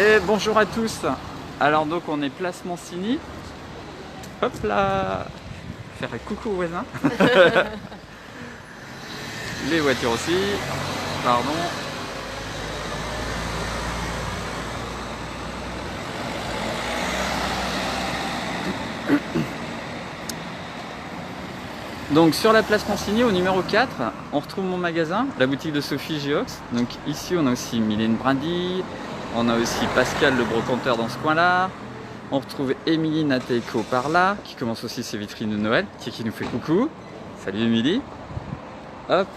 Et bonjour à tous. Alors donc on est place Mancini. Hop là. Faire un coucou aux voisins. Les voitures aussi. Pardon. Donc sur la place Mancini au numéro 4, on retrouve mon magasin, la boutique de Sophie Geox. Donc ici on a aussi Mylène Brindille, on a aussi Pascal le brocanteur dans ce coin-là. On retrouve Émilie Nateco par là, qui commence aussi ses vitrines de Noël, qui nous fait coucou. Salut Émilie. Hop.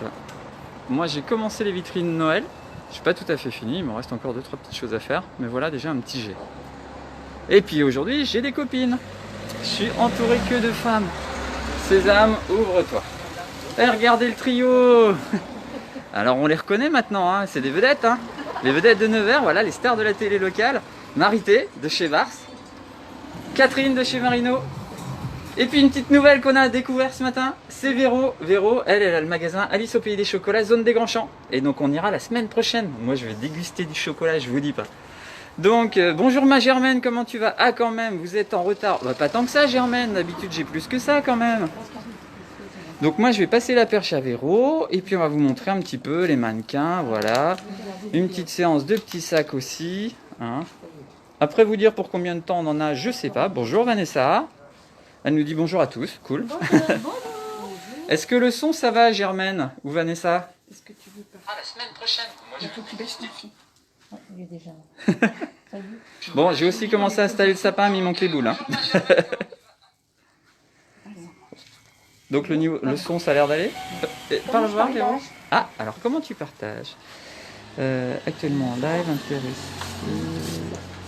Moi j'ai commencé les vitrines de Noël. Je suis pas tout à fait fini, il me reste encore 2-3 petites choses à faire. Mais voilà déjà un petit jet. Et puis aujourd'hui j'ai des copines. Je suis entouré que de femmes. Sésame, ouvre-toi. Et regardez le trio. Alors on les reconnaît maintenant, hein. C'est des vedettes. Hein. Les vedettes de Nevers, voilà, les stars de la télé locale. Marité de chez Vars. Catherine de chez Marino. Et puis une petite nouvelle qu'on a découvert ce matin, c'est Véro. Véro, elle a le magasin Alice au Pays des Chocolats, zone des Grands Champs. Et donc on ira la semaine prochaine. Moi je vais déguster du chocolat, je vous dis pas. Donc bonjour ma Germaine, comment tu vas? Ah quand même, vous êtes en retard. Bah pas tant que ça Germaine, d'habitude j'ai plus que ça quand même. Donc moi je vais passer la perche à Véro. Et puis on va vous montrer un petit peu les mannequins, voilà. Une petite séance de petits sacs aussi, hein. Après vous dire pour combien de temps on en a, je sais pas. Bonjour Vanessa. Elle nous dit bonjour à tous, cool. Est-ce que le son ça va Germaine ou Vanessa? Est-ce que tu veux pas? Ah la semaine prochaine. Il faut que tu baisses ta fille. Il est déjà là. Bon, j'ai aussi commencé à installer le sapin, mais il manque les boules. Hein. Donc le son ça a l'air d'aller. Parle voir Véro. Ah, alors comment tu partages? Actuellement en live, intéressé.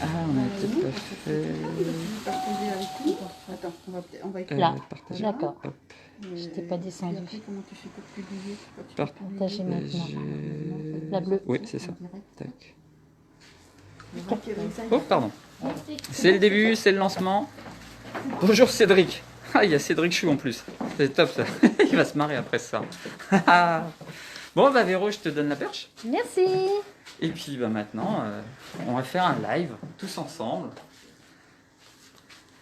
Ah, on a peut-être pas fait. Partager avec nous. Attends, on va écrire. Là, partager. d'accord. Hop. Je t'ai pas descendu. Après, comment tu fais pour publier? Partager maintenant. La bleue. Oui, c'est ça. Tac. Ça. Oh, pardon. C'est le début, c'est le lancement. Bonjour Cédric. Ah, il y a Cédric Chou en plus. C'est top ça. Il va se marrer après ça. Bon, bah Véro, je te donne la perche. Merci. Et puis bah maintenant, on va faire un live tous ensemble.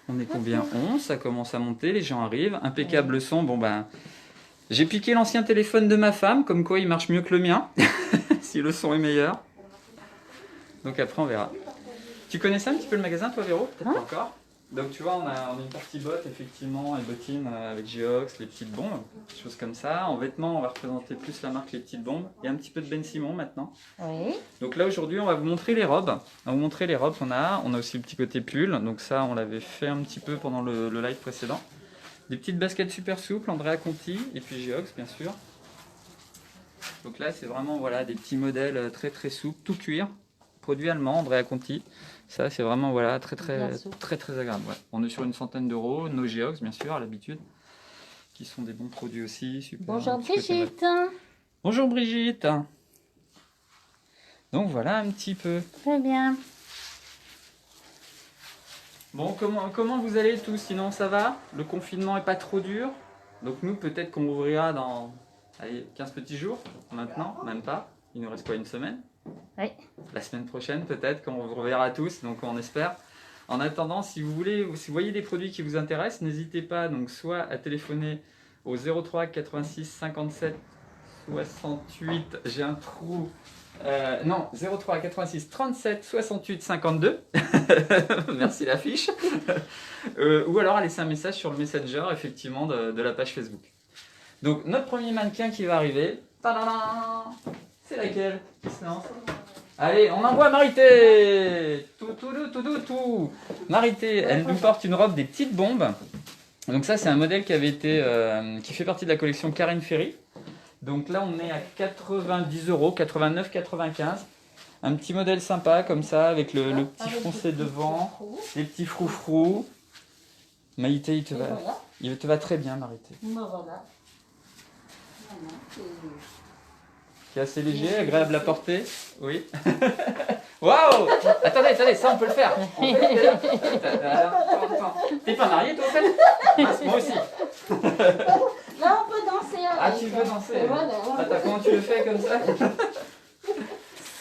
On est combien? 11, ça commence à monter, les gens arrivent. Impeccable son. Bon ben, j'ai piqué l'ancien téléphone de ma femme, comme quoi il marche mieux que le mien, si le son est meilleur. Donc après on verra. Tu connaissais un petit peu le magasin toi Véro? Peut-être pas encore. Donc tu vois, on a une partie bottes effectivement, et bottines avec Geox, les petites bombes, des choses comme ça. En vêtements, on va représenter plus la marque Les Petites Bombes. Et un petit peu de Ben Simon maintenant. Oui. Donc là aujourd'hui, on va vous montrer les robes. On va vous montrer les robes qu'on a. On a aussi le petit côté pull. Donc ça, on l'avait fait un petit peu pendant le live précédent. Des petites baskets super souples, Andrea Conti et puis Geox bien sûr. Donc là, c'est vraiment voilà des petits modèles très très souples, tout cuir, produit allemand, Andrea Conti. Ça, c'est vraiment voilà, très agréable. Ouais. On est sur une centaine d'euros, nos Geox, bien sûr, à l'habitude, qui sont des bons produits aussi. Super, Bonjour Brigitte. Bonjour Brigitte. Donc voilà un petit peu. Très bien. Bon, comment vous allez tous? Sinon, ça va? Le confinement est pas trop dur. Donc nous, peut-être qu'on ouvrira dans 15 petits jours. Maintenant, même pas. Il nous reste quoi, une semaine? Oui. La semaine prochaine peut-être, quand on vous reverra tous, donc on espère. En attendant, si vous voyez des produits qui vous intéressent, n'hésitez pas donc soit à téléphoner au 03 86 57 68, j'ai un trou, non, 03 86 37 68 52, merci l'affiche, ou alors à laisser un message sur le Messenger, effectivement, de la page Facebook. Donc notre premier mannequin qui va arriver, tadadam, c'est laquelle? Allez, on envoie Marité. Tout. Marité, elle nous porte une robe des petites bombes. Donc ça, c'est un modèle qui avait été, qui fait partie de la collection Karine Ferry. Donc là, on est à 90 €, 89,95. Un petit modèle sympa comme ça, avec le petit foncé devant, les petits froufrous. Marité, il te va très bien, Marité. Voilà. Qui est assez léger, agréable à porter. Oui. Waouh! Attendez, ça on peut le faire. T'es pas marié toi en fait? Moi aussi. Là on peut danser avec. Ah tu veux danser? Attends, comment tu le fais comme ça?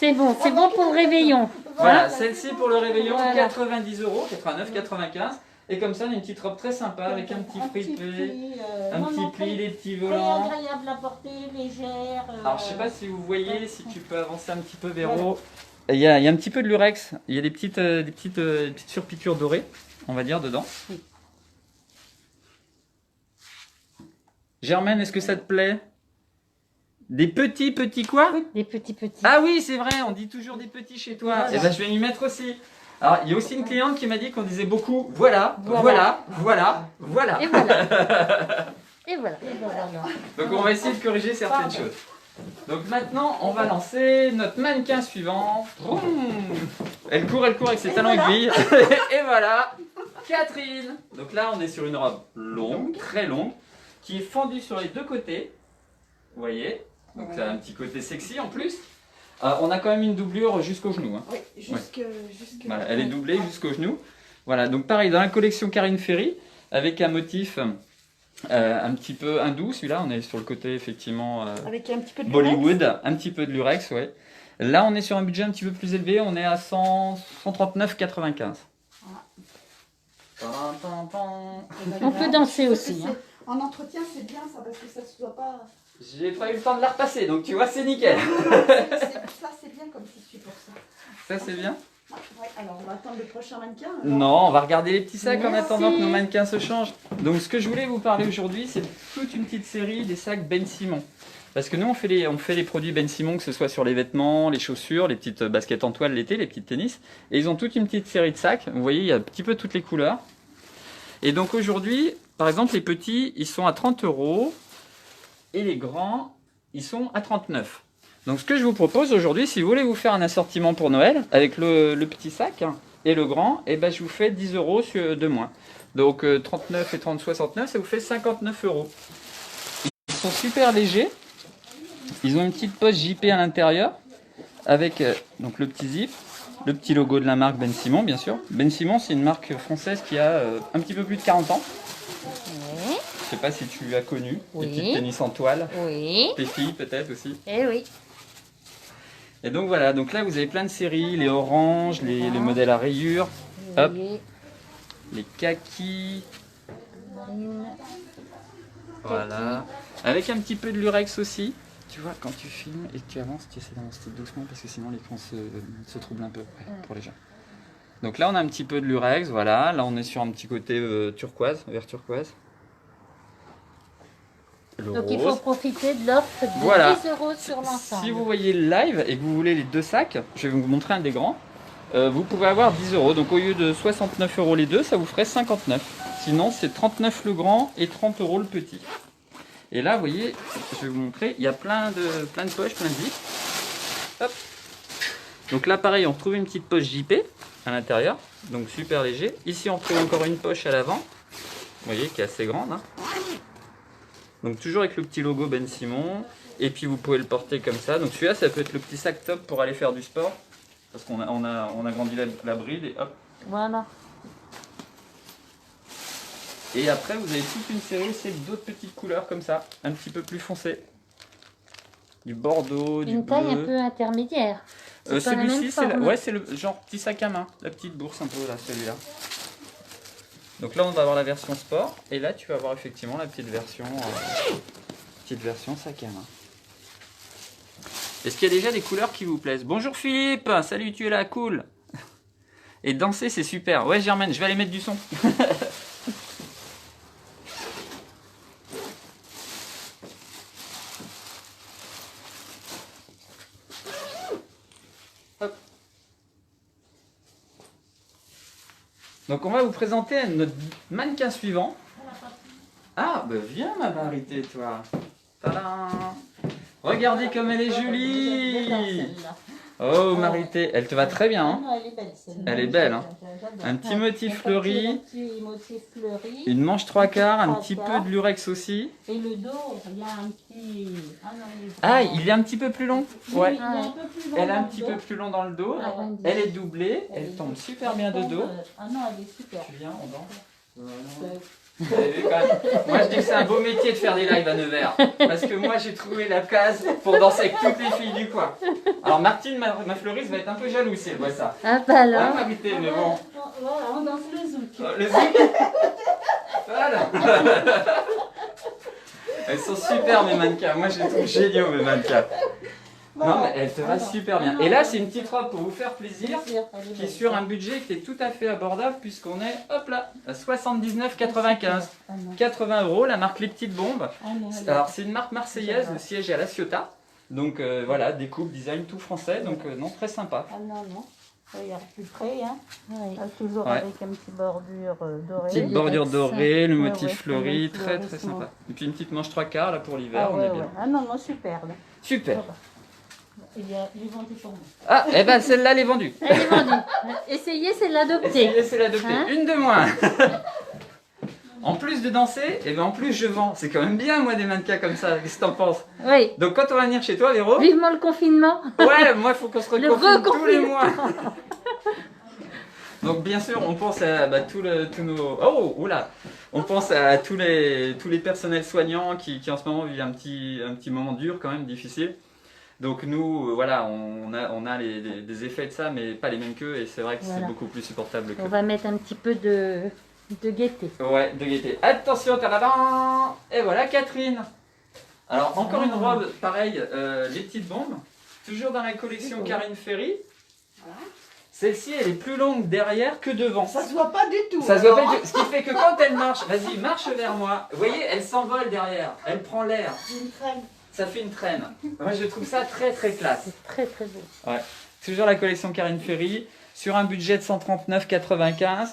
C'est bon pour le réveillon. Voilà, celle-ci pour le réveillon, Voilà. 90 €, 89, 95. Et comme ça, on a une petite robe très sympa avec un petit fripé, un petit pli, des petits Très volants. agréable à porter, légère. Alors, je sais pas si vous voyez, si tu peux avancer un petit peu, Véro. Il y a un petit peu de lurex. Il y a des petites surpiqûres dorées, on va dire, dedans. Oui. Germaine, est-ce que ça te plaît? Des petits quoi? Des petits. Ah oui, c'est vrai, on dit toujours des petits chez toi. Voilà. Et ben, je vais m'y mettre aussi. Alors, il y a aussi une cliente qui m'a dit qu'on disait beaucoup voilà, voilà, voilà, voilà. Et voilà. Et voilà. Donc, on va essayer de corriger certaines choses. Donc, maintenant, on va lancer notre mannequin suivant. Vroom. Elle court avec ses talons aiguilles. Et voilà, Catherine. Donc là, on est sur une robe longue, très longue, qui est fendue sur les deux côtés. Vous voyez? Donc, ça a un petit côté sexy en plus. On a quand même une doublure jusqu'au genou. Hein. Oui, jusque Voilà, elle est doublée jusqu'au genou. Voilà, donc pareil, dans la collection Karine Ferry, avec un motif un petit peu hindou, celui-là, on est sur le côté effectivement avec un petit peu de Bollywood, un petit peu de lurex, ouais. Là, on est sur un budget un petit peu plus élevé, on est à 139,95. On peut danser aussi. Hein. En entretien, c'est bien ça parce que ça se voit pas. J'ai pas eu le temps de la repasser, donc tu vois, c'est nickel. Ça, c'est bien comme tissu pour ça. Ça, c'est bien. Ouais, alors, on va attendre le prochain mannequin. alors. Non, on va regarder les petits sacs en Merci. attendant que nos mannequins se changent. Donc ce que je voulais vous parler aujourd'hui, c'est toute une petite série des sacs Ben Simon. Parce que nous, on fait les produits Ben Simon, que ce soit sur les vêtements, les chaussures, les petites baskets en toile l'été, les petites tennis. Et ils ont toute une petite série de sacs. Vous voyez, il y a un petit peu toutes les couleurs. Et donc aujourd'hui, par exemple, les petits, ils sont à 30 €. Et les grands, ils sont à 39. Donc ce que je vous propose aujourd'hui, si vous voulez vous faire un assortiment pour Noël, avec le petit sac et le grand, et ben, je vous fais 10 € de moins. Donc 39 et 30, 69, ça vous fait 59 €. Ils sont super légers. Ils ont une petite poche JP à l'intérieur, avec donc le petit zip, le petit logo de la marque Ben Simon, bien sûr. Ben Simon, c'est une marque française qui a un petit peu plus de 40 ans. Oui. Je sais pas si tu as connu, Oui. les petites tennis en toile. Oui. Tes filles peut-être aussi. Eh oui. Et donc voilà, donc là vous avez plein de séries, les oranges, les modèles à rayures, hop, Oui. les kakis, Une. voilà. Avec un petit peu de lurex aussi. Tu vois, quand tu filmes et que tu avances, tu essaies d'avancer doucement parce que sinon l'écran se trouble un peu pour les gens. Donc là on a un petit peu de lurex, voilà. Là on est sur un petit côté turquoise, vert turquoise. Le Donc rose. il faut profiter de l'offre de Voilà. 10 € sur l'ensemble. Si vous voyez le live et que vous voulez les deux sacs, je vais vous montrer un des grands, vous pouvez avoir 10 €. Donc au lieu de 69 € les deux, ça vous ferait 59. Sinon c'est 39 le grand et 30 € le petit. Et là vous voyez, je vais vous montrer, il y a plein de poches, plein de zips. Hop. Donc là pareil, on retrouve une petite poche JP à l'intérieur, donc super léger. Ici on retrouve encore une poche à l'avant, vous voyez, qui est assez grande. Hein. Donc toujours avec le petit logo Ben Simon. Et puis vous pouvez le porter comme ça. Donc celui-là, ça peut être le petit sac top pour aller faire du sport. Parce qu'on a grandi la bride et hop. Voilà. Et après, vous avez toute une série aussi d'autres petites couleurs comme ça. Un petit peu plus foncées. Du bordeaux, du Une bleu. taille un peu intermédiaire. C'est pas la même Celui-ci, forme. ouais, c'est le genre petit sac à main. La petite bourse un peu là, celui-là. Donc là, on va avoir la version sport. Et là, tu vas avoir effectivement la petite version sac à main. Est-ce qu'il y a déjà des couleurs qui vous plaisent? Bonjour Philippe, salut, tu es là, cool. Et danser, c'est super. Ouais, Germaine, je vais aller mettre du son. Hop. Donc on va vous présenter notre mannequin suivant. Ah, bah viens ma Marité, toi. Tadam. Regardez comme elle est jolie. Oh Marité, elle te va très bien. Hein. Elle est belle celle-là. Elle est belle. Hein. J'adore. Un petit motif fleuri, Un petit motif fleuri. une manche trois quarts, un Trois petit peu quarts. de lurex aussi. Et le dos, il y a un petit. Ah non, il est Ah, grand. il est un petit peu plus long. Oui, Ouais. il est un peu plus long Elle est un dans le petit dos. peu plus long dans le dos. Ah, Elle est doublée, Elle elle est tombe doublée. super bien de dos. Ah non, elle est super. Tu viens, on danse. Voilà. Vous avez vu quand même. Moi je dis que c'est un beau métier de faire des lives à Nevers. Parce que moi j'ai trouvé la case pour danser avec toutes les filles du coin. Alors Martine, ma fleuriste, va être un peu jalouse si elle voit ça. Ah bah Ouais, alors. Marité, mais bon. Voilà, on danse le zouk. Le zouk. Voilà. Elles sont super mes mannequins. Moi je les trouve géniaux mes mannequins. Non mais elle te va super bien. Et là c'est une petite robe pour vous faire plaisir. Qui est sur un budget qui est tout à fait abordable puisqu'on est, hop là, à 79,95. 80 €, la marque Les Petites Bombes. Alors c'est une marque marseillaise, le siège est à La Ciotat. Donc voilà, découpe, design, tout français, donc non, très sympa. Ah non, non. Regarde plus près, hein. Oui. Toujours Ouais. avec un petit bordure dorée. Petite du bordure Rex. dorée, le Ouais, motif ouais, fleuri, le très fleuri, très sinon. sympa. Et puis une petite manche 3/4 là pour l'hiver, Ah on ouais, est bien. ouais. Ah non, non, superbe. Super. Il y a les vendus pour moi. Ah, et ben celle-là elle est vendue. Elle est vendue. Essayez, c'est l'adopter. Essayez, c'est l'adopter. Hein? Une de moins. En plus de danser, et ben en plus je vends. C'est quand même bien moi des mannequins comme ça, qu'est-ce que t'en penses? Oui. Donc quand on va venir chez toi Véro, Vivement le confinement. ouais, moi il faut qu'on se Le reconfine tous les reconfinement. mois. Donc bien sûr, on pense à tous nos... Oh, oula. On pense à tous les personnels soignants qui en ce moment vivent un petit moment dur quand même, difficile. Donc nous, voilà, on a des effets de ça, mais pas les mêmes qu'eux, et c'est vrai que Voilà. c'est beaucoup plus supportable On qu'eux. va mettre un petit peu de gaieté. Ouais, de gaieté. Attention, tadadam. Et voilà Catherine. Alors encore une robe, pareil, les petites bombes, toujours dans la collection Karine Ferry. Voilà. Celle-ci, elle est plus longue derrière que devant. Ça se voit pas du tout. Ça se voit alors, pas du tout. Ce qui fait que quand elle marche, vas-y, marche vers moi. Vous voyez, elle s'envole derrière. Elle prend l'air. J'ai une traîne. Ça fait une traîne. Moi, je trouve ça très très classe. C'est très très beau. Toujours la collection Karine Ferry, sur un budget de 139,95.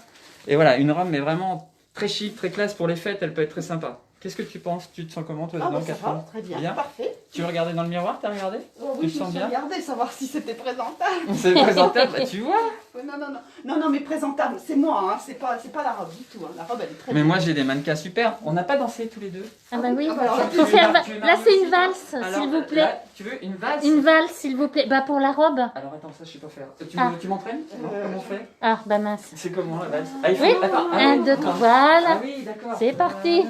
Et voilà, une robe, mais vraiment très chic, très classe pour les fêtes. Elle peut être très sympa. Qu'est-ce que tu penses? Tu te sens comment toi Ah dedans, bah ça Catherine? va, très bien. Bien. Parfait. Tu veux regarder dans le miroir? T'as regardé? Oh, Tu oui, te je me sens suis bien? regardée, savoir si c'était présentable. C'est présentable, bah, tu vois. Non, non, non. Non, non, mais présentable, c'est moi, hein. C'est pas la robe du tout. Hein. La robe, elle est très Mais bien. moi, j'ai des mannequins super. On n'a pas dansé tous les deux. Ah bah oui. Ah bah alors, Faut faire... Tu veux Là marrer c'est aussi, une toi? valse, Alors, s'il vous plaît. là, tu veux une valse? Une valse, s'il vous plaît. Bah pour la robe. Alors attends, ça je sais pas faire. Ah. Tu m'entraînes? Non, comment on fait? Ah bah mince. C'est comment la valse? Ah, il faut... Oui. Attends, ah, 1, oui, 2, attends. 3, voilà. Ah oui, d'accord. C'est parti.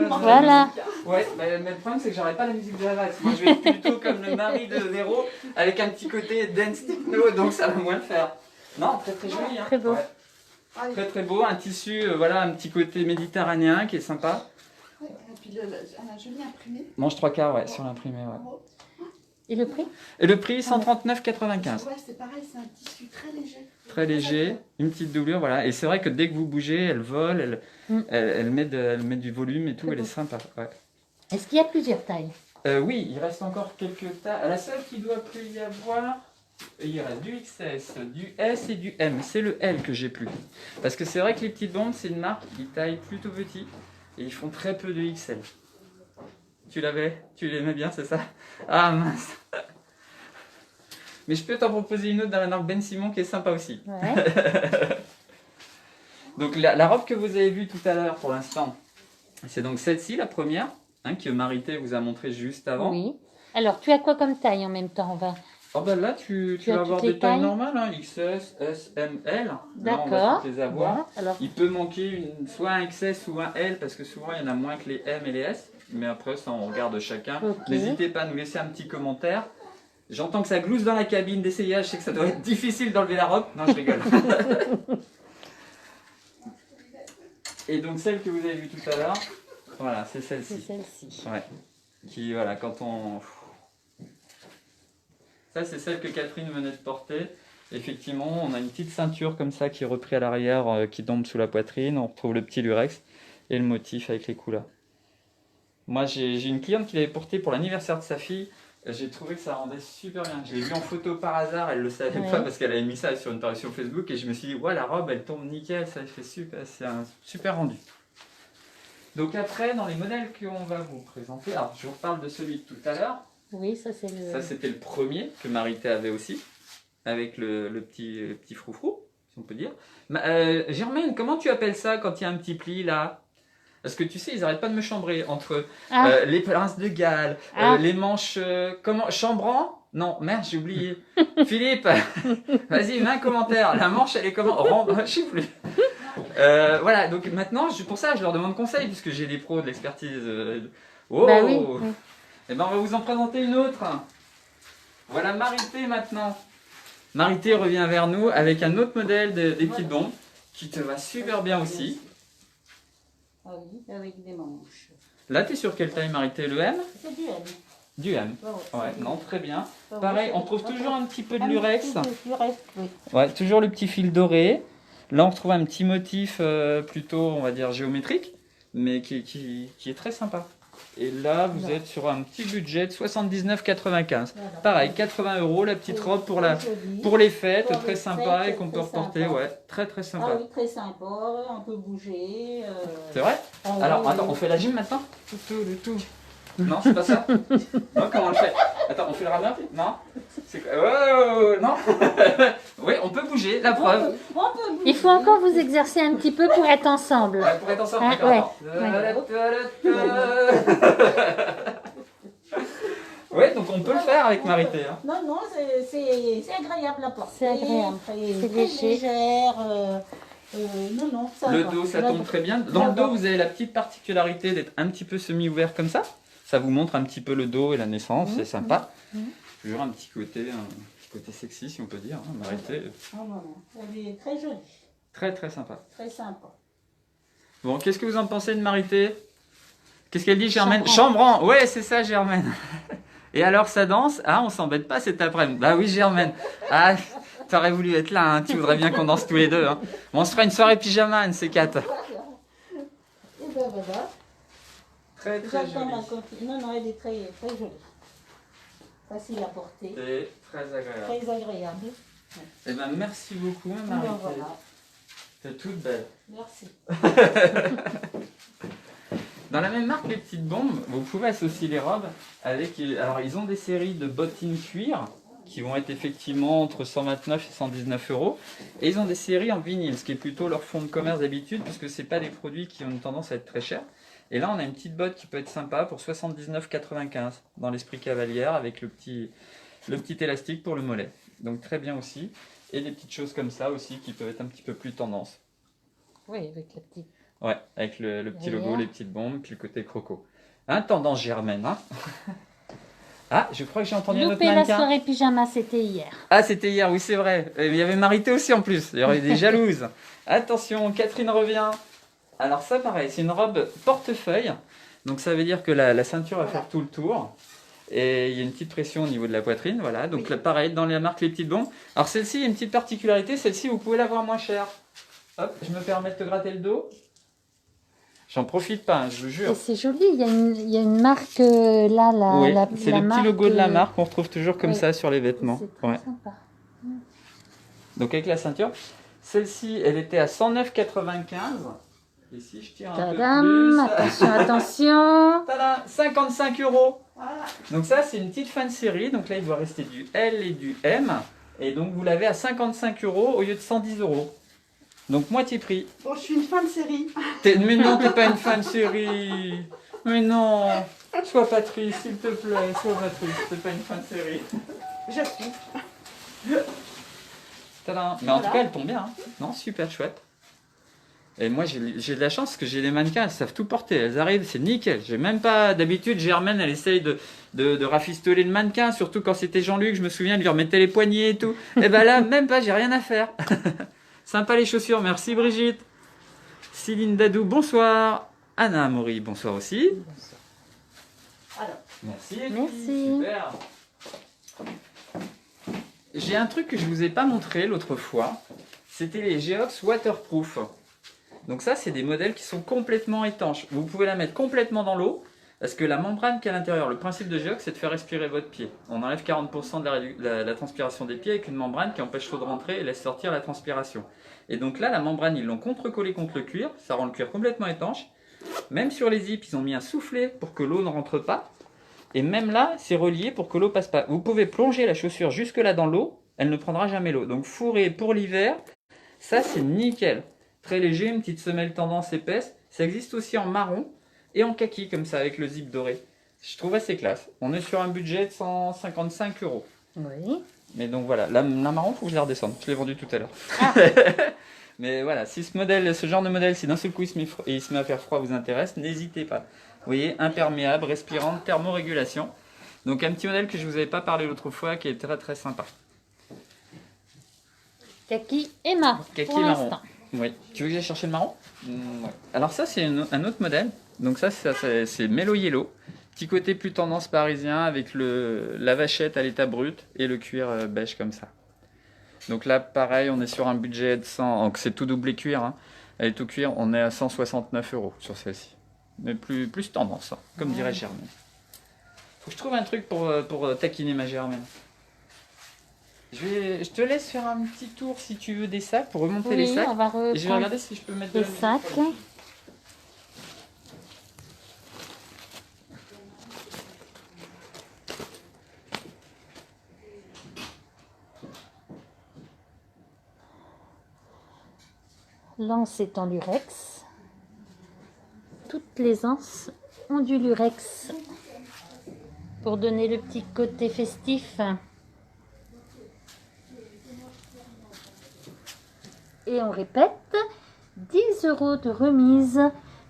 Voilà. Voilà. Ouais, mais le problème c'est que j'aurais pas la musique de la valse. Moi je vais être plutôt comme le mari de Véro, avec un petit côté dance techno, donc ça va moins le faire. Non, très très joli. Hein. Très beau. Ouais. Allez. Très très beau, un tissu, voilà, un petit côté méditerranéen qui est sympa. Ouais, et puis elle a joli imprimé. Manche 3/4, ouais, sur l'imprimé, ouais. Bravo. Et le prix? Et le prix 139,95. Ouais, c'est pareil, c'est un tissu très léger. Très léger, une petite doublure, voilà. Et c'est vrai que dès que vous bougez, elle vole, elle met du volume et tout, Très elle est beau. sympa. Ouais. Est-ce qu'il y a plusieurs tailles? Oui, il reste encore quelques tailles. La seule qui doit plus y avoir, il reste du XS, du S et du M. C'est le L que j'ai plus. Parce que c'est vrai que les petites bombes, c'est une marque qui taille plutôt petit et ils font très peu de XL. Tu l'avais? Tu l'aimais bien, c'est ça? Ah mince. Mais je peux t'en proposer une autre dans la marque Ben Simon qui est sympa aussi. Ouais. Donc la robe que vous avez vue tout à l'heure pour l'instant, c'est donc celle-ci, la première, hein, que Marité vous a montré juste avant. Oui. Alors tu as quoi comme taille en même temps? On va... Oh ben là, tu Tu vas as avoir toutes les des tailles tailles normales, hein, XS, S, M, L. Là, on va D'accord. toutes les avoir. Bon, alors, Il peut manquer soit un XS ou un L, parce que souvent il y en a moins que les M et les S. Mais après, ça, on regarde chacun. Ok. N'hésitez pas à nous laisser un petit commentaire. J'entends que ça glousse dans la cabine d'essayage, je sais que ça doit être difficile d'enlever la robe. Non, je rigole. Et donc celle que vous avez vue tout à l'heure, voilà, c'est c'est celle-ci. celle-ci. Ouais. Qui, voilà, quand on... Ça, c'est celle que Catherine venait de porter. Effectivement, on a une petite ceinture comme ça qui est reprise à l'arrière, qui tombe sous la poitrine. On retrouve le petit lurex et le motif avec les couleurs. Moi, j'ai une cliente qui l'avait portée pour l'anniversaire de sa fille. J'ai trouvé que ça rendait super bien. Je l'ai vue en photo par hasard, elle le savait Ouais. pas parce qu'elle avait mis ça sur une parution Facebook et je me suis dit, ouais, la robe elle tombe nickel, ça fait super, c'est un super rendu. Donc après, dans les modèles qu'on va vous présenter, alors je vous reparle de celui de tout à l'heure. Oui, ça c'est le... Ça c'était le premier que Marité avait aussi, avec le petit froufrou, si on peut dire. Germaine, comment tu appelles ça quand il y a un petit pli là? Parce que tu sais, ils n'arrêtent pas de me chambrer entre les princes de Galles, les manches... comment chambran? Non, merde, j'ai oublié. Philippe, vas-y, mets un commentaire. La manche, elle est comment? Je sais plus. Voilà, donc maintenant, pour ça, je leur demande conseil, puisque j'ai des pros de l'expertise. Oh Bah oui, oui. Eh ben, on va vous en présenter une autre. Voilà Marité maintenant. Marité revient vers nous avec un autre modèle des petites bombes, qui te va super bien aussi. Ah oui, avec des manches. Là, tu es sur quelle taille Marité? Le M? C'est du M. Du M. Ouais, Ouais, non, très bien. ouais, Pareil, c'est- on trouve toujours un petit peu de Un lurex. petit peu de lurex, oui. Ouais, toujours le petit fil doré. Là, on retrouve un petit motif plutôt, on va dire, géométrique, mais qui est très sympa. Et là, vous êtes sur un petit budget de 79,95. Voilà. Pareil, 80 €, la petite robe pour, Très joli. pour les fêtes, Pour très les sympa fêtes, et qu'on peut très reporter. sympa. Ouais, très très Ah sympa. oui, très sympa, on peut bouger. C'est vrai? Ah oui, Alors, oui, attends, oui. on fait la gym maintenant? Tout. Non, c'est pas ça. Non, comment on le fait? Attends, on fait le rameur? Non? C'est quoi? Oh, non? Oui, on peut bouger, la preuve. On peut bouger. Il faut encore vous exercer un petit peu pour être ensemble. Ouais, pour être ensemble, Ah, d'accord, ouais, attends. Ouais, donc on peut le faire avec Marité. Hein. Non, c'est agréable à porter. C'est agréable. C'est C'est léger. légère. Non, ça Le va. dos, ça Là, tombe très bien. Dans ça le dos, va. vous avez la petite particularité d'être un petit peu semi-ouvert comme ça. Ça vous montre un petit peu le dos et la naissance, c'est sympa. Toujours un petit côté sexy, si on peut dire. Hein. Marité, Non. Elle est très jolie, très très sympa. très sympa. Bon, qu'est-ce que vous en pensez de Marité? Qu'est-ce qu'elle dit, Germaine? Chambran. Chambran. Ouais, c'est ça, Germaine. Et alors, ça danse? Ah, on s'embête pas cet après-midi. Bah oui, Germaine. Ah, t'aurais voulu être là, hein. Tu voudrais bien qu'on danse tous les deux. Hein. Bon, on se fera une soirée pyjama, un de ces quatre. Et ben voilà. Très très J'attends jolie. ma copine. Non, elle est très, très jolie. Facile à porter. Et très agréable. Très agréable. Eh ben, merci beaucoup, Ben Marité. voilà. T'es toute belle. Merci. Dans la même marque, les petites bombes, vous pouvez associer les robes avec... Alors, ils ont des séries de bottines cuir qui vont être effectivement entre 129 et 119 €. Et ils ont des séries en vinyle, ce qui est plutôt leur fond de commerce d'habitude, puisque ce n'est pas des produits qui ont une tendance à être très chers. Et là, on a une petite botte qui peut être sympa pour 79,95 dans l'esprit cavalière avec le petit élastique pour le mollet. Donc très bien aussi. Et des petites choses comme ça aussi qui peuvent être un petit peu plus tendance. Oui, avec la petite. Ouais, avec le petit logo, Derrière. les petites bombes, puis le côté croco. Un tendance Germaine, hein. Ah, je crois que j'ai entendu un autre Louper la mannequin. soirée pyjama, c'était hier. Ah, c'était hier, oui, c'est vrai. Et il y avait Marité aussi en plus. Il y aurait des jalouses. Attention, Catherine revient. Alors ça, pareil, c'est une robe portefeuille. Donc ça veut dire que la ceinture va faire tout le tour. Et il y a une petite pression au niveau de la poitrine, voilà. Donc là, pareil, dans la marque Les Petites Bombes. Alors celle-ci, il y a une petite particularité. Celle-ci, vous pouvez l'avoir moins chère. Hop, je me permets de te gratter le dos. J'en profite pas, hein, je vous Et jure. c'est joli, il y a une marque là, Oui, la c'est la le petit marque, logo de la marque qu'on retrouve toujours comme oui. ça sur les vêtements. C'est très Ouais. sympa. Donc avec la ceinture. Celle-ci, elle était à 109,95. Et si je tire un Tadam, peu plus... attention. Tadam, 55 €. Voilà. Donc ça, c'est une petite fin de série. Donc là, il doit rester du L et du M. Et donc, vous l'avez à 55 € au lieu de 110 €. Donc, moitié prix. Bon, je suis une fan de série. Mais non, t'es pas une fan de série. Mais non. Sois pas triste, s'il te plaît. Sois pas triste. T'es pas une fan de série. Je suis. Tadam. Mais en tout cas, elle tombe bien. Hein. Non, super chouette. Et moi, j'ai de la chance parce que j'ai des mannequins, elles savent tout porter. Elles arrivent, c'est nickel. J'ai même pas d'habitude. Germaine, elle essaye de rafistoler le mannequin, surtout quand c'était Jean-Luc. Je me souviens, elle lui remettait les poignets et tout. Et ben là, même pas, j'ai rien à faire. Sympa les chaussures, merci Brigitte. Céline Dadou, bonsoir. Anna Amaury, bonsoir aussi. Alors, Merci. les filles, Merci. Super. J'ai un truc que je vous ai pas montré l'autre fois. C'était les Geox Waterproof. Donc ça, c'est des modèles qui sont complètement étanches. Vous pouvez la mettre complètement dans l'eau, parce que la membrane qui est à l'intérieur, le principe de Geox, c'est de faire respirer votre pied. On enlève 40% de la transpiration des pieds avec une membrane qui empêche l'eau de rentrer et laisse sortir la transpiration. Et donc là, la membrane, ils l'ont contre-collée contre le cuir, ça rend le cuir complètement étanche. Même sur les zips, ils ont mis un soufflet pour que l'eau ne rentre pas. Et même là, c'est relié pour que l'eau passe pas. Vous pouvez plonger la chaussure jusque là dans l'eau, elle ne prendra jamais l'eau. Donc fourré pour l'hiver, ça c'est nickel. Très léger, une petite semelle tendance épaisse. Ça existe aussi en marron et en kaki comme ça avec le zip doré. Je trouve assez classe. On est sur un budget de 155 €. Oui. Mais donc voilà, la marron, faut que je la redescende. Je l'ai vendue tout à l'heure. Ah. Mais voilà, si ce genre de modèle, si d'un seul coup il se met à faire froid vous intéresse, n'hésitez pas. Vous voyez, imperméable, respirante, thermorégulation. Donc un petit modèle que je vous avais pas parlé l'autre fois qui est très très sympa. Kaki et marron. Kaki pour et marron. l'instant. Oui. Tu veux que j'aille chercher le marron? Ouais. Alors ça c'est un autre modèle. Donc ça c'est Mellow Yellow. Petit côté plus tendance parisien avec la vachette à l'état brut et le cuir beige comme ça. Donc là pareil on est sur un budget de 100, donc c'est tout doublé cuir. Hein. Elle est tout cuir, on est à 169 € sur celle-ci. Mais plus tendance, hein, comme dirait Germaine. Faut que je trouve un truc pour taquiner ma Germaine. Je te laisse faire un petit tour si tu veux des sacs pour remonter les Oui, sacs. on va Et je vais regarder si je peux mettre de les la musique sacs. pour le- L'anse est en lurex. Toutes les anses ont du lurex pour donner le petit côté festif. Et on répète, 10 € de remise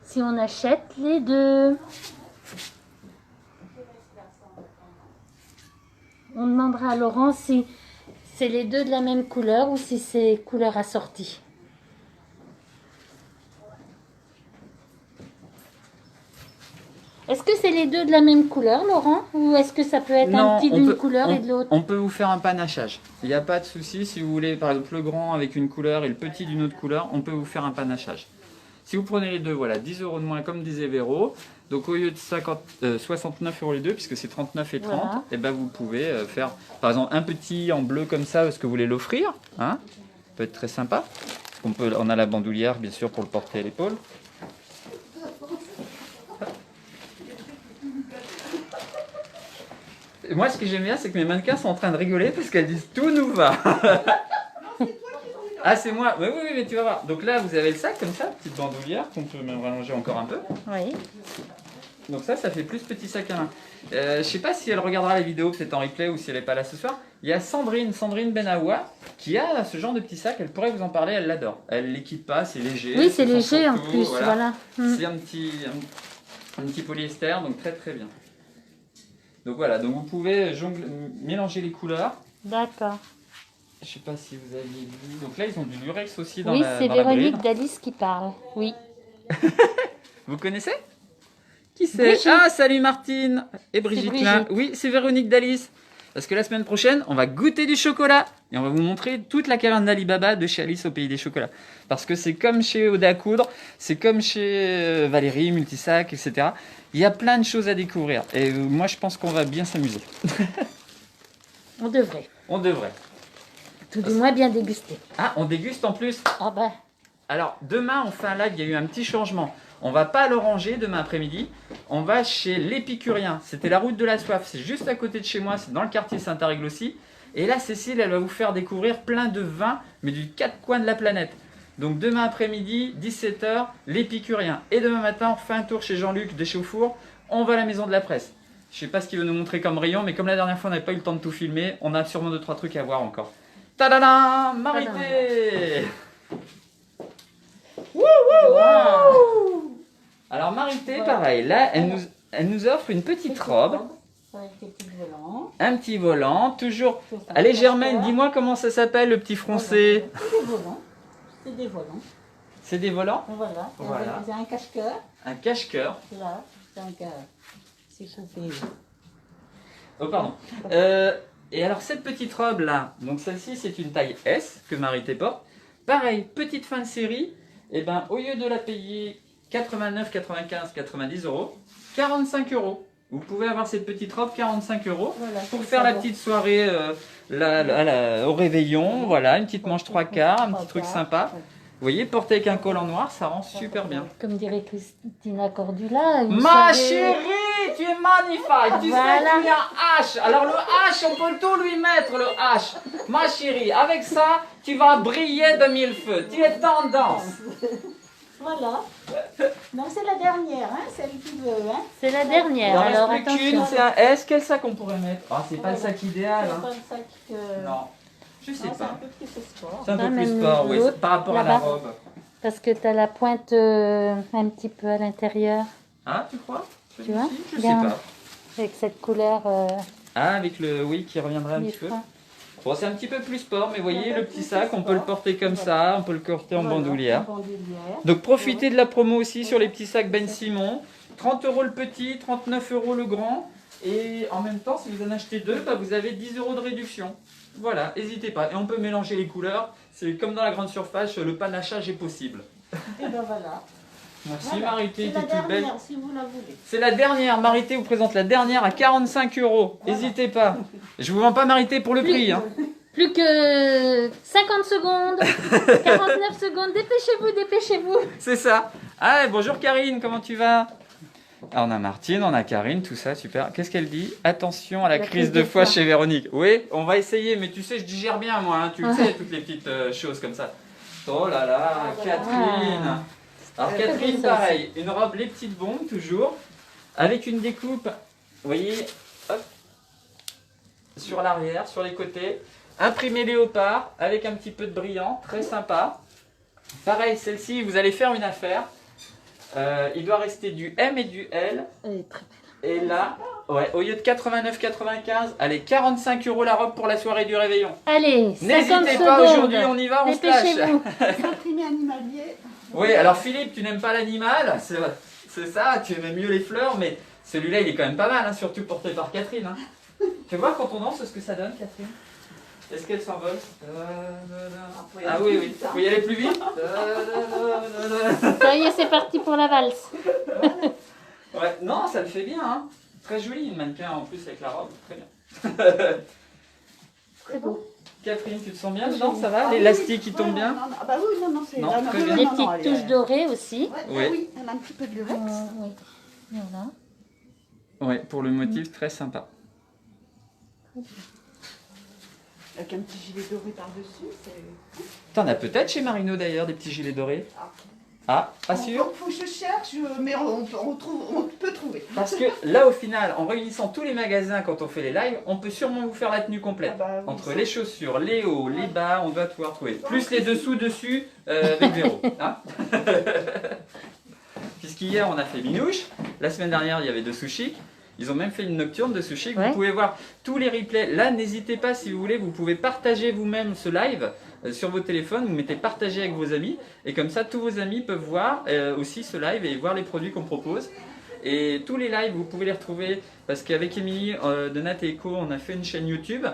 si on achète les deux. On demandera à Laurent si c'est les deux de la même couleur ou si c'est couleur assortie. Est-ce que c'est les deux de la même couleur, Laurent? Ou est-ce que ça peut être un petit d'une couleur et de l'autre? On peut vous faire un panachage. Il n'y a pas de souci. Si vous voulez, par exemple, le grand avec une couleur et le petit d'une autre couleur, on peut vous faire un panachage. Si vous prenez les deux, voilà, 10 € de moins, comme disait Véro. Donc, au lieu de 69 € les deux, puisque c'est 39 et 30, Voilà. et ben vous pouvez faire, par exemple, un petit en bleu comme ça, parce que vous voulez l'offrir. Hein, ça peut être très sympa. On a la bandoulière, bien sûr, pour le porter à l'épaule. Et moi, ce que j'aime bien, c'est que mes mannequins sont en train de rigoler parce qu'elles disent tout nous va. Ah, c'est moi. Oui, oui, mais tu vas voir. Donc là, vous avez le sac comme ça, petite bandoulière qu'on peut même rallonger encore un peu. Oui. Donc ça fait plus petit sac à main. Je sais pas si elle regardera la vidéo peut-être en replay ou si elle n'est pas là ce soir. Il y a Sandrine Benawa qui a ce genre de petit sac. Elle pourrait vous en parler. Elle l'adore. Elle les quitte pas. C'est léger. Oui, c'est sans léger en surtout, plus. Voilà. C'est un petit polyester, donc très très bien. Donc voilà, donc vous pouvez mélanger les couleurs. D'accord. Je sais pas si vous avez vu. Donc là, ils ont du lurex aussi Oui, c'est dans Véronique la bride. d'Alice qui parle. Oui. Vous connaissez? Qui c'est? Brigitte. Ah, salut Martine et Brigitte. Brigitte. Là. Oui, c'est Véronique d'Alice. Parce que la semaine prochaine, on va goûter du chocolat. Et on va vous montrer toute la caverne d'Alibaba de chez Alice au pays des chocolats. Parce que c'est comme chez Oda à coudre, c'est comme chez Valérie, Multisac, etc. Il y a plein de choses à découvrir. Et moi, je pense qu'on va bien s'amuser. On devrait. On devrait. Tout du moins bien déguster. Ah, on déguste en plus. Ah ben. Alors, demain, on fait un live, il y a eu un petit changement. On va pas à l'Oranger demain après-midi. On va chez l'Épicurien. C'était la route de la soif. C'est juste à côté de chez moi. C'est dans le quartier Saint-Arègle-aussi. Et là, Cécile, elle va vous faire découvrir plein de vins, mais du quatre coins de la planète. Donc, demain après-midi, 17 h, l'Épicurien. Et demain matin, on fait un tour chez Jean-Luc de Chauffour. On va à la Maison de la Presse. Je sais pas ce qu'il veut nous montrer comme rayon, mais comme la dernière fois, on n'avait pas eu le temps de tout filmer, on a sûrement 2-3 trucs à voir encore. Tadada, Marité. Alors Marité, pareil, là, elle nous offre une petite robe, Avec des petits volants. un petit volant, toujours... C'est ça. Allez Germaine, dis-moi comment ça s'appelle le petit français. C'est des volants. C'est des volants. C'est des volants? Voilà. Voilà. C'est un cache-cœur. Un cache-cœur. Là. Donc, c'est coupé. Oh pardon. Et alors cette petite robe là, donc celle-ci c'est une taille S que Marité porte. Pareil, petite fin de série, et ben au lieu de la payer 89, 95, 90 €, 45 €. Vous pouvez avoir cette petite robe 45 € Voilà, pour c'est faire ça, la bon. petite soirée au réveillon. Voilà, une petite manche 3/4, un petit truc sympa. Vous voyez, porter avec un collant noir, ça rend super bien. Comme dirait Christina Cordula. une Ma soirée- chérie, tu es magnifique. Tu sais Voilà. que tu es un H. Alors le H, on peut tout lui mettre, le H. Ma chérie, avec ça, tu vas briller de mille feux. Tu es tendance. Voilà. Non, c'est la dernière, hein, celle qui veut. Hein. C'est la Il dernière. en Alors reste plus qu'une, attention. c'est un S. Quel sac on pourrait mettre? Ah, c'est pas le sac idéal. C'est Hein. pas le sac que... Non. Je sais Non, c'est un pas. peu plus sport. C'est un Ah, peu plus même sport, oui. l'autre, Par rapport à la là-bas. robe. Parce que tu as la pointe un petit peu à l'intérieur. Ah, tu crois? Tu vois? Je sais Regarde. pas. Avec cette couleur Ah, avec le oui qui reviendrait un du petit peu. frein. Bon, c'est un petit peu plus sport, mais vous voyez, Un peu le petit plus sac, on peut le sport. porter comme ça, on peut le porter en Voilà, bandoulière. en bandoulière. Donc profitez de la promo aussi sur les petits sacs Ben Simon. 30 € le petit, 39 € le grand. Et en même temps, si vous en achetez deux, bah, vous avez 10 € de réduction. Voilà, n'hésitez pas. Et on peut mélanger les couleurs. C'est comme dans la grande surface, le panachage est possible. Et ben voilà. Merci Voilà. Marité, C'est t'es la toute belle. dernière, si vous la voulez. C'est la dernière, Marité vous présente la dernière à 45 €. N'hésitez pas. Je vous vends pas Marité pour le prix. Hein. Plus que 50 secondes, 49 secondes, dépêchez-vous, dépêchez-vous. C'est ça. Ah, bonjour Karine, comment tu vas? Alors, on a Martine, on a Karine, tout ça, super. Qu'est-ce qu'elle dit? Attention à la crise de foie chez Véronique. Oui, on va essayer, mais tu sais, je digère bien moi, hein, tu le sais, toutes les petites choses comme ça. Oh là là, Catherine. Alors Catherine, pareil, une robe les petites bombes, toujours, avec une découpe, vous voyez, hop, sur l'arrière, sur les côtés. Imprimé léopard, avec un petit peu de brillant, très sympa. Pareil, celle-ci, vous allez faire une affaire. Il doit rester du M et du L. Elle est très Et là, ouais, au lieu de 89,95, allez, 45 € la robe pour la soirée du réveillon. Allez, 50 N'hésitez secondes. pas, aujourd'hui on y va, on se lâche. Dépêchez-vous. Imprimé animalier. Oui, alors Philippe, tu n'aimes pas l'animal, c'est ça, tu aimais mieux les fleurs, mais celui-là il est quand même pas mal, hein, surtout porté par Catherine. Hein. Tu vois quand on danse ce que ça donne, Catherine? Est-ce qu'elle s'envole? Ah oui, oui. Faut y aller plus vite. Ça y est, c'est parti pour la valse. Ouais, non, ça le fait bien. Hein. Très joli, une mannequin en plus avec la robe. Très bien. Très beau. Catherine, tu te sens bien dedans? Ça va? L'élastique qui tombe bien? Non, non, bah oui, non, non, c'est. Non, ah, très oui, bien. oui, Les non, non, petites elle est- touches dorées aussi. Ouais, Oui. oui, elle a un petit peu de lurex. Oui. Voilà. Ouais, pour le motif, très sympa. Avec un petit gilet doré par-dessus. c'est- T'en as peut-être chez Marino d'ailleurs, des petits gilets dorés? Ah. Ah, pas sûr? Faut que je cherche, mais on peut trouver. Parce que là, au final, en réunissant tous les magasins quand on fait les lives, on peut sûrement vous faire la tenue complète. Ah bah oui, Entre ça. les chaussures, les hauts, les bas, on doit pouvoir trouver. Plus les dessous dessus avec Véro. Hein. Puisqu'hier, on a fait Minouche. La semaine dernière, il y avait de Sushi. Ils ont même fait une nocturne de Sushi. Ouais. Vous pouvez voir tous les replays. Là, n'hésitez pas si vous voulez, vous pouvez partager vous-même ce live sur vos téléphones. Vous mettez partager avec vos amis. Et comme ça, tous vos amis peuvent voir aussi ce live et voir les produits qu'on propose. Et tous les lives, vous pouvez les retrouver parce qu'avec Émilie de Nat et Eco, on a fait une chaîne YouTube.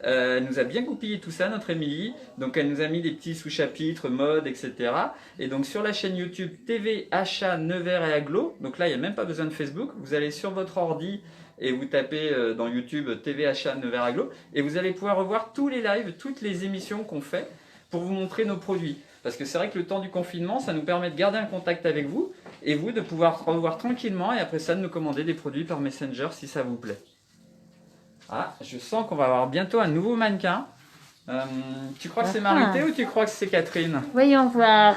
Elle nous a bien goupillé tout ça, notre Émilie. Donc elle nous a mis des petits sous-chapitres, mode, etc. Et donc sur la chaîne YouTube TV Achat Nevers et Aglo, donc là il n'y a même pas besoin de Facebook. Vous allez sur votre ordi et vous tapez dans YouTube TV Achat Nevers Aglo et vous allez pouvoir revoir tous les lives, toutes les émissions qu'on fait pour vous montrer nos produits. Parce que c'est vrai que le temps du confinement, ça nous permet de garder un contact avec vous et vous de pouvoir revoir tranquillement et après ça de nous commander des produits par Messenger si ça vous plaît. Ah, je sens qu'on va avoir bientôt un nouveau mannequin. Tu crois que c'est Marité ou tu crois que c'est Catherine? Voyons voir.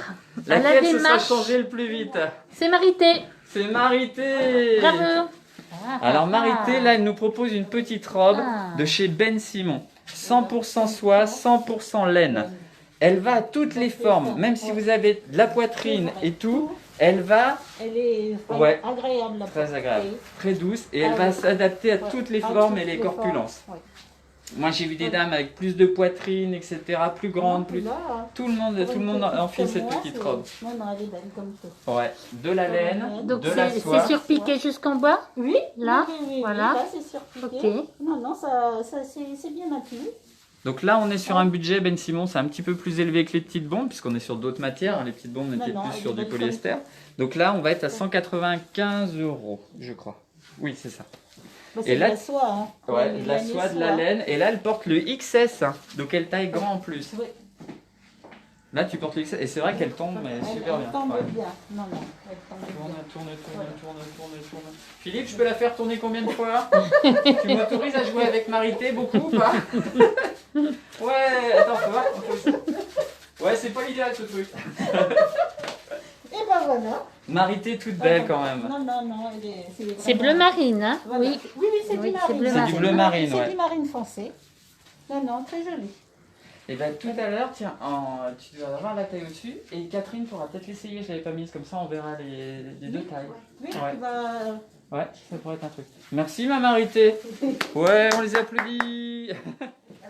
À la Laquelle se sera démarche, changée le plus vite? c'est Marité. C'est Marité! Bravo. Alors Marité, là, elle nous propose une petite robe de chez Ben Simon. 100% soie, 100% laine. Elle va à toutes les formes, même si vous avez de la poitrine et tout, elle va Elle est Ouais. agréable. la très portée. agréable, très douce et elle Ah va oui. s'adapter à Ouais. toutes les À formes toutes et les les formes, corpulences. ouais. Moi j'ai vu des dames avec plus de poitrine, etc., plus grandes, plus... Là, Tout le monde enfile cette petite robe. Non, non, elle est belle comme tout. Ouais, de la laine, Donc de la c'est soie. surpiqué jusqu'en bas. Oui, Là, oui, oui, oui, voilà. Là, c'est surpiqué. Ok. Non, non, c'est bien maintenu. Donc là on est sur un budget Ben Simon, c'est un petit peu plus élevé que les petites bombes, puisqu'on est sur d'autres matières, hein. Les petites bombes étaient Non, non, plus elle sur est du belle polyester. qualité. Donc là on va être à 195 €, je crois. Oui c'est ça. Bah, Et c'est là- de la soie. Hein. Ouais, Les de la laines et soie, de la laine, et là elle porte le XS, hein. Donc elle taille grand en plus. Oui. Là tu portes le XS, et c'est vrai qu'elle tombe mais super elle bien. tombe Ouais. bien. Non, non, elle tombe Tourne, bien. tourne, tourne, Voilà. tourne, tourne, tourne. Philippe, je peux la faire tourner combien de fois? Tu m'autorises à jouer avec Marité beaucoup ou pas? Ouais, attends, faut voir. Ouais, c'est pas l'idéal ce truc. Et ben voilà. Marité toute belle quand même. Non, non, non. C'est bleu marine, hein? Voilà. Oui. Oui, oui, c'est Oui, du c'est marine. bleu C'est du bleu marine, C'est ouais. du marine foncé. Non, non, très joli. Et bien tout à l'heure, tiens, tu dois avoir la taille au-dessus. Et Catherine pourra peut-être l'essayer, je l'avais pas mise, comme ça on verra les deux tailles. Oui, Ouais. tu vas... Ouais, ça pourrait être un truc. Merci ma Marité. Ouais, on les applaudit.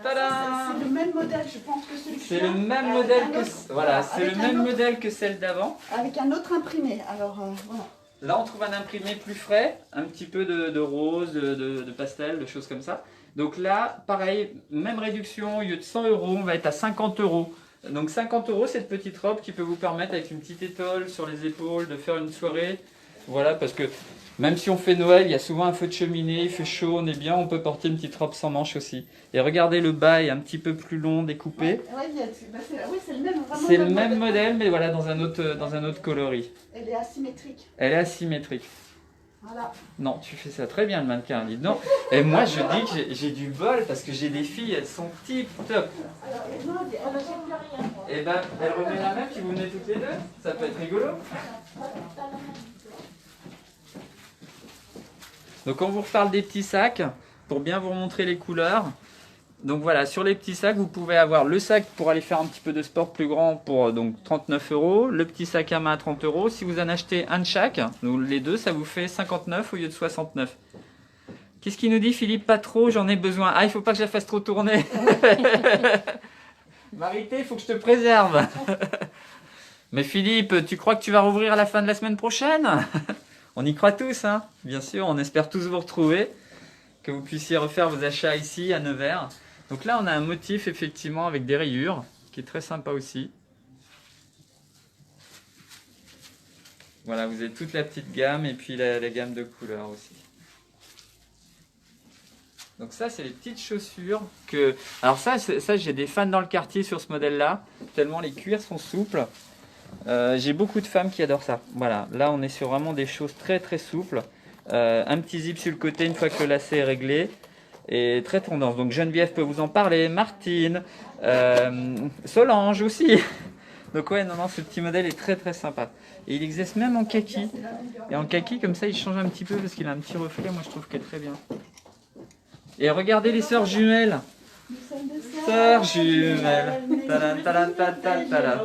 Tada. C'est le même modèle, je pense que celui-ci. C'est le même modèle que voilà, c'est le même modèle que celle d'avant. Avec un autre imprimé. Alors voilà. Là, on trouve un imprimé plus frais, un petit peu de rose, de pastel, de choses comme ça. Donc là, pareil, même réduction, au lieu de 100 €, on va être à 50 €. Donc 50 €, cette petite robe qui peut vous permettre, avec une petite étole sur les épaules, de faire une soirée. Voilà, parce que même si on fait Noël, il y a souvent un feu de cheminée, il fait chaud, on est bien, on peut porter une petite robe sans manches aussi. Et regardez, le bas est un petit peu plus long, découpé. Oui, c'est le même. Vraiment C'est le même modèle, mais voilà, dans un autre coloris. Elle est asymétrique. Elle est asymétrique. Voilà. Non, tu fais ça très bien, le mannequin, dis donc. Et moi, je dis que j'ai du bol parce que j'ai des filles, elles sont tip top. Alors, et moi, Et ben, elle remet la même, puis vous venez toutes les deux. Ça peut être rigolo. Donc, on vous reparle des petits sacs pour bien vous montrer les couleurs. Donc voilà, sur les petits sacs, vous pouvez avoir le sac pour aller faire un petit peu de sport plus grand pour donc 39 €, le petit sac à main à 30 €. Si vous en achetez un de chaque, donc les deux, ça vous fait 59 au lieu de 69. Qu'est-ce qu'il nous dit Philippe? Pas trop, j'en ai besoin. Ah, il faut pas que je la fasse trop tourner. Marité, il faut que je te préserve. Mais Philippe, tu crois que tu vas rouvrir à la fin de la semaine prochaine? On y croit tous, hein. Bien sûr, on espère tous vous retrouver, que vous puissiez refaire vos achats ici à Nevers. Donc là, on a un motif effectivement avec des rayures, qui est très sympa aussi. Voilà, vous avez toute la petite gamme et puis la gamme de couleurs aussi. Donc ça, c'est les petites chaussures que... Alors ça j'ai des fans dans le quartier sur ce modèle-là, tellement les cuirs sont souples. J'ai beaucoup de femmes qui adorent ça. Voilà, là on est sur vraiment des choses très très souples. Un petit zip sur le côté une fois que le lacet est réglé. Et très tendance. Donc Geneviève peut vous en parler, Martine, Solange aussi. Donc ouais, non, ce petit modèle est très très sympa. Et il existe même en kaki. Et en kaki, comme ça, il change un petit peu parce qu'il a un petit reflet. Moi, je trouve qu'elle est très bien. Et regardez les sœurs jumelles. Sœurs jumelles. Tada, tada, tada, tada.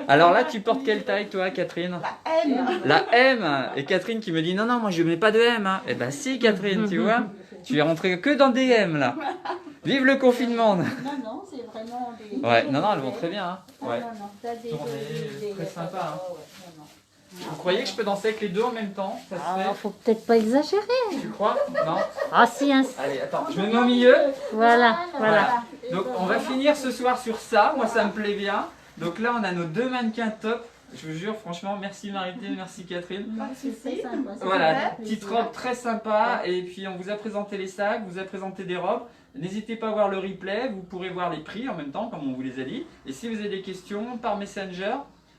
Alors là, tu portes quelle taille, toi, Catherine? la M. La M. Et Catherine qui me dit, non, moi, je mets pas de M. Hein. Eh ben si, Catherine, tu vois. Tu es rentrée que dans des M, là. Vive le confinement. Non, c'est vraiment des... Ouais, non, elles vont très bien. Hein. Ouais. Non, t'as des... Tournées, très sympa. Hein. Non. Vous croyez que je peux danser avec les deux en même temps? Ça se Ah, fait? faut peut-être pas exagérer. Tu crois? Non? Ah si, hein. Allez, attends, je me mets au milieu. Voilà. Donc, on va finir ce soir sur ça. Moi, ça me plaît bien. Donc là, on a nos deux mannequins top. Je vous jure, franchement, merci Marité, merci Catherine. C'est très sympa. Voilà, petite robe très sympa. Et puis, on vous a présenté les sacs, vous a présenté des robes. N'hésitez pas à voir le replay. Vous pourrez voir les prix en même temps, comme on vous les a dit. Et si vous avez des questions, par Messenger,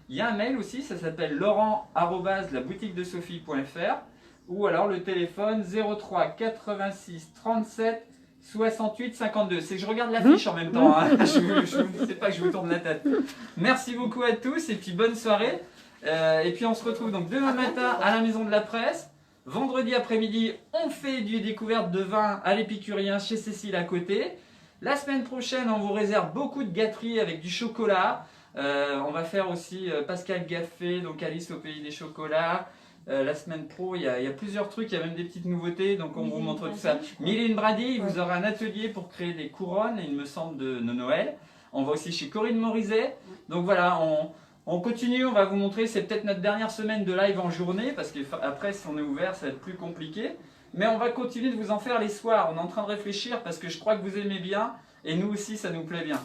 il y a un mail aussi. Ça s'appelle laurent@laboutiquedesophie.fr ou alors le téléphone 03 86 37 68 52. C'est que je regarde l'affiche en même temps. Hein. Je sais pas que je vous tourne la tête. Merci beaucoup à tous et puis bonne soirée. Et puis on se retrouve donc demain matin à la Maison de la Presse. Vendredi après-midi, on fait du découverte de vin à l'Épicurien chez Cécile à côté. La semaine prochaine, on vous réserve beaucoup de gâteries avec du chocolat. On va faire aussi Pascal Gaffé, donc Alice au pays des chocolats. La semaine pro, il y a plusieurs trucs, il y a même des petites nouveautés, donc on vous montre tout ça. Mylène Brady, vous aurez un atelier pour créer des couronnes, il me semble, de Noël. On va aussi chez Corinne Morizet. Donc voilà, on continue, on va vous montrer, c'est peut-être notre dernière semaine de live en journée, parce qu'après, si on est ouvert, ça va être plus compliqué. Mais on va continuer de vous en faire les soirs, on est en train de réfléchir, parce que je crois que vous aimez bien, et nous aussi, ça nous plaît bien.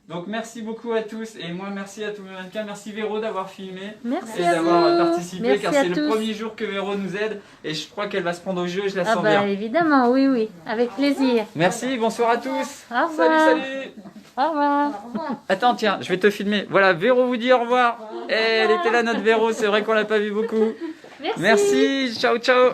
Donc merci beaucoup à tous et moi merci à tous mes mannequins, merci Véro d'avoir filmé Merci et à d'avoir vous. participé Merci car à c'est le tous. premier jour que Véro nous aide et je crois qu'elle va se prendre au jeu et je la Ah sens bah bien. évidemment, oui, avec plaisir. Merci, bonsoir à tous. Au revoir. Salut. Au revoir. Attends tiens, je vais te filmer. Voilà, Véro vous dit au revoir. Elle était là notre Véro, c'est vrai qu'on l'a pas vu beaucoup. Merci, ciao ciao.